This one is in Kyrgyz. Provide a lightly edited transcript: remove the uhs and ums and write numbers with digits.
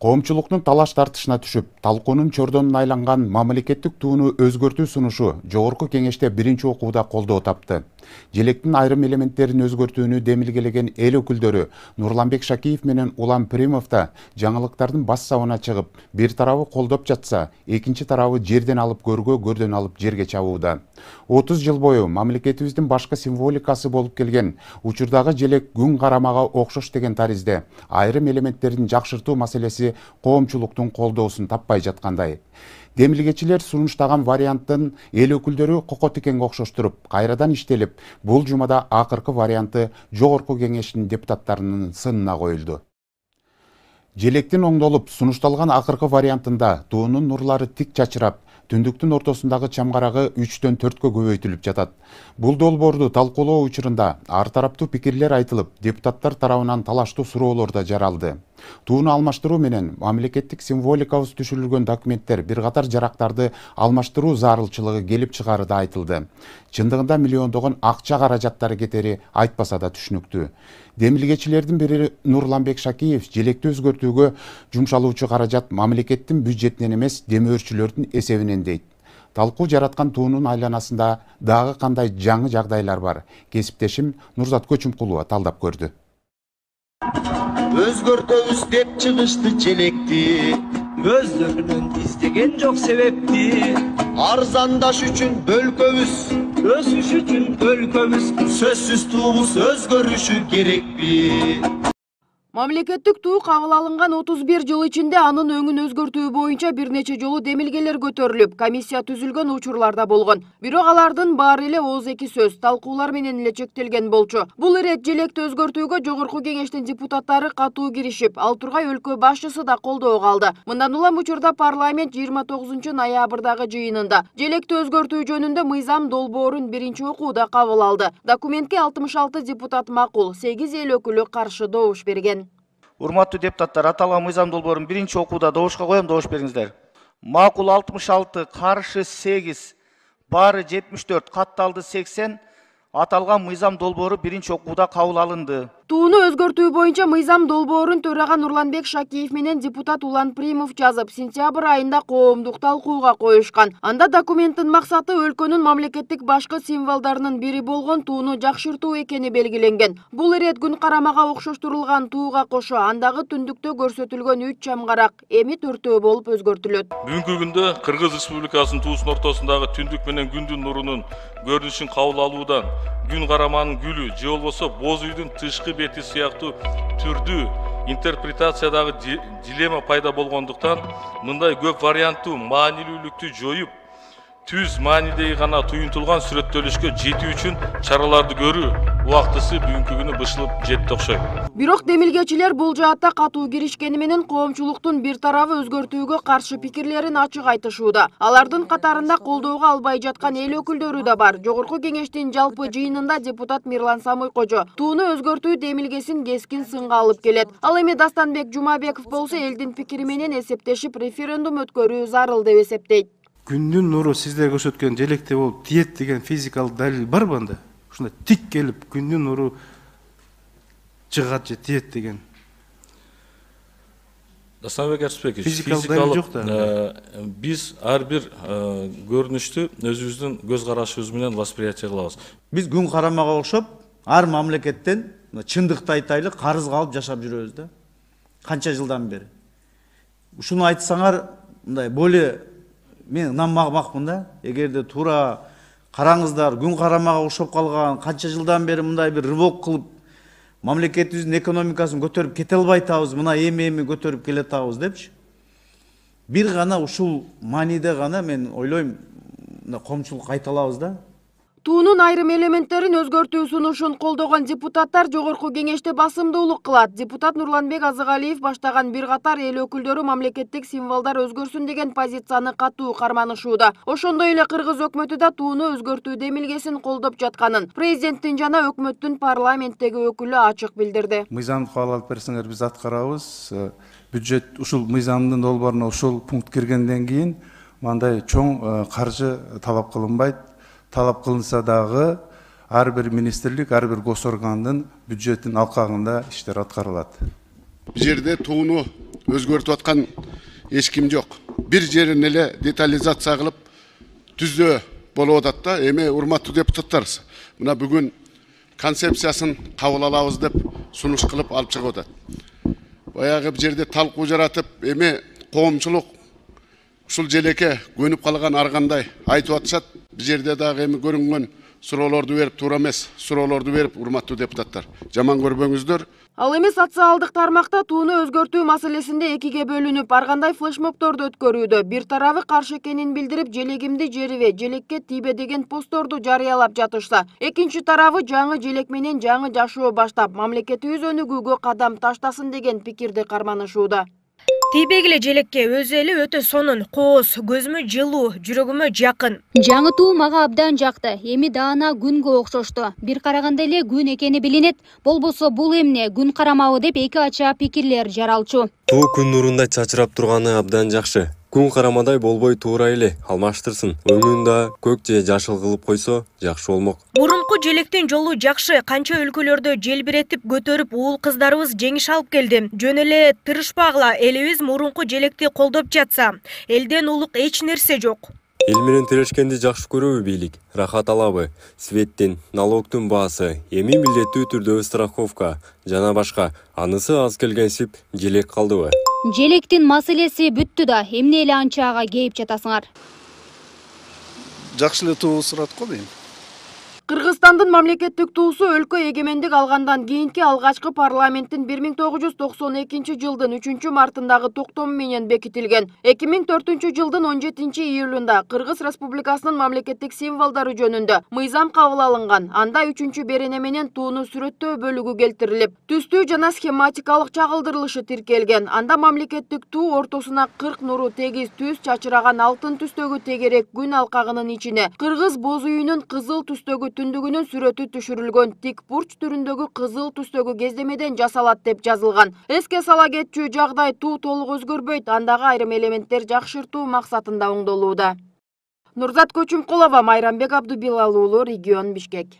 Коомчулуктун талаш тартышына түшүп, талкуунун чордонуна айланган мамлекеттик тууну өзгөртүү сунушу жогорку кеңеште биринчи окууда колдоо тапты. Желектин айрым элементтерин өзгөртүүнү демилгелеген эл өкүлдөрү Нурланбек Шакиев менен Улам Пиримов да жаңылыктардын бас сабына чыгып, бир тарабы колдоп жатса, экинчи тарабы жерден алып көргө, көрдөн алып жерге чабууда. 30 жыл бою мамлекетибиздин башкы символикасы болуп келген учурдагы желек күн карамага окшош деген таризде айрым элементтерин жакшыртуу маселеси коомчулуктун колдоосун таппай жаткандай. Демилгечилер сунуштаган варианттын эл өкүлдөрү кокотикенге окшоштуруп, кайрадан иштелип, бул жумада акыркы варианты жогорку кеңештин депутаттарынын сынына коюлду. Желектин оңдолуп, сунушталган акыркы вариантында туунун нурлары тик чачырап, түндүктүн ортосундагы чамгарагы 3-төн 4-кө көбөйтүлүп жатат. Бул долбоорду талкуулоо учурунда ар тараптуу пикирлер айтылып, депутаттар тарабынан талаштуу суроолор да жаралды. Тууну алмаштыруу менен мамлекеттик символикабыз түшүрүлгөн документтер бир катар жарактарды алмаштыруу зарылчылыгы келип чыгары да айтылды. Чындыгында миллиондогон акча каражаттары кетери айтпаса да түшүнүктүү. Демилгечилердин бири Нурланбек Шакиев желекти өзгөртүүгө жумшалуучу каражат мамлекеттин бюджетинен эмес, демөөрчүлөрдүн эсебинен дейт. Талкуу жараткан туунун айланасында дагы кандай жаңы жагдайлар бар? Кесиптешим Нурзат Көчүмкулова талдап көрдү. Өзгөртөбүз деп чыгышты желекти, өздөрүнүн издеген жок себепти. Арзандаш үчүн бөлкөбүз, Өсүш үчүн өлкөбүз, сөзсүз туубуз өзгөрүшү керекпи. Мамлекеттик туу кабыл алынган 31 жыл ичинде анын өңүн өзгөртүү боюнча бир нече жолу демилгелер көтөрүлүп, комиссия түзүлгөн учурларда болгон. Бирок алардын баары эле ооз эки сөз, талкуулар менен эле чектелген болчу. Бул ирет желекти өзгөртүүгө жогорку кеңештин депутаттары катуу киришип, ал тургай өлкө башчысы да колдоого алды. Мындан улам учурда парламент 29 ноябрдагы жыйынында желекти өзгөртүү жөнүндө мыйзам долбоорун биринчи окууда кабыл алды. Документке 66 депутат макул, 8 эл өкүлү каршы добуш берген. Урматтуу депутаттар, аталган мыйзам долбоорун биринчи окууда добушка коем, добуш бериңиздер. Макул 66, каршы 8, баары 74, катталды 80. Аталган мыйзам долбоору биринчи окууда кабыл алынды. Тууну өзгөртүү боюнча мыйзам долбоорун төраган Нурланбек Шакиев менен депутат Улам Пиримов жазып, сентябрь айында коомдук талкууга коюшкан. Анда документтин максаты өлкөнүн мамлекеттик башкы символдорунун бири болгон тууну жакшыртуу экени белгиленген. Бул ирет күн карамага окшоштурулган тууга кошо андагы түндүктө көрсөтүлгөн 3 чамгарак эми 4 болуп өзгөртүлөт. Бүгүнкү күндө Кыргыз Республикасынын туусунун ортосундагы түндүк менен күндүн нурунун көрүнүшүн кабыл алуудан күн караманын гүлү же болбосо боз үйдүн тышкы бети сыяктуу түрдүү интерпретациядагы дилемма пайда болгондуктан мындай көп варианттуу маанилүүлүктү жоюп, түз маанидеги гана туюнтулган сүрөттөлүшкө жетүү үчүн чараларды көрүү убактысы бүгүнкү күнү бышылып жетти окшойт. Бирок демилгечилер бул жаатта катуу киришкени менен коомчулуктун бир тарабы өзгөртүүгө каршы пикирлерин ачык айтышууда. Алардын катарында колдоого албай жаткан эл өкүлдөрү да бар. Жогорку кеңештин жалпы жыйынында депутат Мирлан Самойкожо тууну өзгөртүү демилгесин кескин сынга алып келет. Ал эми Дастанбек Жумабеков болсо элдин пикири менен эсептешип референдум өткөрүү зарыл деп эсептейт. Күндүн нуру сиздер көрсөткөн желекте болуп тиет деген физикалык далил барбы анда? Ушундай тик келип күндүн нуру чыгат же тиет деген. Дастанбек Арсбекович, физикалык биз ар бир көрүнүштү өзүбүздүн көз карашыбыз менен восприятие кылабыз. Биз күн карамага окшоп, ар мамлекеттен чындыкты айтайлы, карызга алып жашап жүрөбүз да. Канча жылдан бери. Ушуну айтсаңар, мындай более мен ынанмакмын да. Эгерде туура караңыздар, күн карамага окшоп калган, канча жылдан бери мындай бир рывок кылып мамлекетибиздин экономикасын көтөрүп кете албай атабыз, мына эми көтөрүп келе атабыз депчи. Бир гана ушул мааниде гана мен ойлойм, коомчулук айта алабыз да. Туунун айрым элементтерин өзгөртүү сунушун колдогон депутаттар жогорку кеңеште басымдуулук кылат. Депутат Нурланбек Азыгалиев баштаган бир катар эл өкүлдөрү мамлекеттик символдор өзгөрсүн деген позицияны катуу карманышууда. Ошондой эле Кыргыз өкмөтү да тууну өзгөртүү демилгесин колдоп жатканын президенттин жана өкмөттүн парламенттеги өкүлү ачык билдирди. Мыйзамды кабыл алып берсеңер биз аткарабыз. Бюджет ушул мыйзамдын долбооруна ушул пункт киргенден кийин мындай чоң каржы талап кылынбайт. Талап кылынса дагы ар бир министрлик, ар бир госоргандын бюджеттин алкагында иштер аткарылат. Бул жерде тууну өзгөртүп аткан эч ким жок. Бир жерин эле детализация кылып түздөө болуп атат да. Эми урматтуу депутаттар, мына бүгүн концепциясын кабыл алабыз деп сунуш кылып алып чыгып атат. Баягы бир жерде талкуу жаратып, эми коомчулук ушул желекке көнүп калган ар кандай айтып атышат. Бир жерде дагы эми көрүнгөн суроолорду берип, туура эмес суроолорду берип, урматтуу депутаттар, жаман көрбөңүздөр. Ал эми социалдык тармакта тууну өзгөртүү маселесинде экиге бөлүнүп, ар кандай флешмобторду өткөрүүдө. Бир тарабы каршы экенин билдирип, желегимди жерибе, желекке тийбе деген постторду жарыялап жатышса, экинчи тарабы жаңы желек менен жаңы жашоо баштап, мамлекетибиз өнүгүүгө кадам таштасын деген пикирди карманышууда. Тийбегиле желекке өзү эле өтө сонун, кооз, көзүмө жылуу, жүрөгүмө жакын. Жаңытуу мага абдан жакты. Эми даана күнгө окшошту. Бир караганда эле күн экени билинет. Болбосо бул эмне күн карамабы деп эки ача пикирлер жаралчу. Туу күн нурунда чачырап турганы абдан жакшы. Күн карамадай болбой туура эле алмаштырсын. Өңүн да көк же жашыл кылып койсо жакшы болмок. Мурунку желектин жолу жакшы, канча өлкөлөрдө желбиретип көтөрүп уул кыздарыбыз жеңиш алып келди. Жөн эле тырышпагыла, элибиз мурунку желекти колдоп жатса, элден улук эч нерсе жок. Эл менен тирешкенди жакшы көрөбү бийлик? Рахат алабы? Светтин, налогтун баасы, эми милдеттүү түрдө страховка жана башка. Анысы аз келгенсип желек калдыбы? Желектин маселеси бүттү да, эмне эле анчага кейип жатасыңар? Жакшы эле туу сурат го дейм. Кыргызстандын мамлекеттик туусу өлкө эгемендик алгандан кийинки алгачкы парламенттин 1992 жылдын 3-мартындагы токтому менен бекитилген. 2004 жылдын 17 июлунда Кыргыз Республикасынын мамлекеттик символдору жөнүндө мыйзам кабыл алынган. Анда 3-берене менен тууну сүрөттөө бөлүгү келтирилип, түстүү жана схематикалык чагылдырылышы тиркелген. Анда мамлекеттик туу ортосуна 40 нуру тегиз түз чачыраган алтын түстөгү тегерек күн алкагынын ичине кыргыз боз үйүнүн кызыл түстөгү түндүгүнүн сүрөтү түшүрүлгөн тик бурч түрүндөгү кызыл түстөгү кездемеден жасалат деп жазылган. Эске сала кетчү жагдай туу толук өзгөрбөйт, андагы айрым элементтер жакшыртуу максатында оңдолууда. Нурзат Көчүмкулова, Майрамбек Абдубилал уулу, Регион, Бишкек.